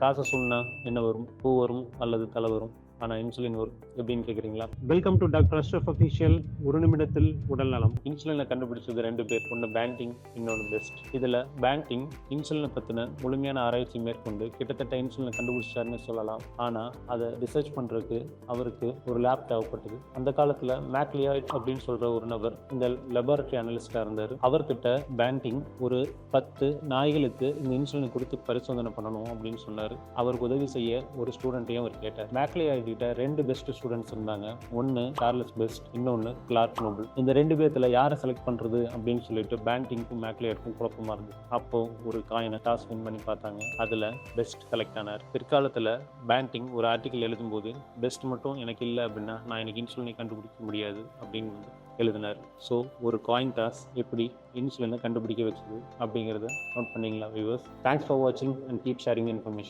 காசை சொன்னா என்ன வரும்? பூ வரும் அல்லது தலை வரும். ஆனா இன்சுலின் வரும். எப்படின்னு கேட்குறீங்களா? Welcome to doctor Ashraf official. ஒரு நிமிடத்தில் உடல் நலம். இன்சுலினை கண்டுபிடிச்சது 2 பேர். ஒன்று பேண்டிங், இன்னொன்று பெஸ்ட். இதில் பேண்டிங் இன்சுலினை பற்றின முழுமையான ஆராய்ச்சி மேற்கொண்டு கிட்டத்தட்ட இன்சுலினை கண்டுபிடிச்சாருன்னு சொல்லலாம். ஆனால் அதை ரிசர்ச் பண்ணுறதுக்கு அவருக்கு ஒரு லேப் தேவைப்பட்டது. அந்த காலத்தில் மேக்லியாய்ட் அப்படின்னு சொல்கிற ஒரு நபர் இந்த லெபார்டரி அனலிஸ்டாக இருந்தார். அவர்கிட்ட பேண்டிங் ஒரு 10 நாய்களுக்கு இந்த இன்சுலினை கொடுத்து பரிசோதனை பண்ணணும் அப்படின்னு சொன்னார். அவருக்கு உதவி செய்ய ஒரு ஸ்டூடெண்ட்டையும் அவர் கேட்டார். மேக்லியாய்ட் கிட்ட 2 பெஸ்ட் ஸ்டூடெண்ட்ஸ் இருந்தாங்க. ஒன்று சார்லஸ் பெஸ்ட், இன்னொன்று கிளார்க் நோபல். இந்த 2 பேர்த்துல யாரை செலக்ட் பண்றது அப்படின்னு சொல்லிட்டு பேண்டிங்க்கும் மேக்லியாய்டுக்கும் குழப்பமா இருந்தது. அப்போ ஒரு காயினை டாஸ் வின் பண்ணி பார்த்தாங்க. அதுல பெஸ்ட் செலக்ட் ஆனார். பிற்காலத்துல பேண்டிங் ஒரு ஆர்டிக்கல் எழுதும்போது பெஸ்ட் மட்டும் எனக்கு இல்லை அப்படின்னா நான் எனக்கு இன்சுலினை கண்டுபிடிக்க முடியாது அப்படின்னு எழுதினார். ஸோ ஒரு காயின் டாஸ் எப்படி இன்சுலினை கண்டுபிடிக்க வச்சது அப்படிங்கிறத நோட் பண்ணிங்களா வியூவர்ஸ்? தேங்க்ஸ் ஃபார் வாட்சிங் அண்ட் கீப் ஷேரிங் இன்ஃபர்மேஷன்.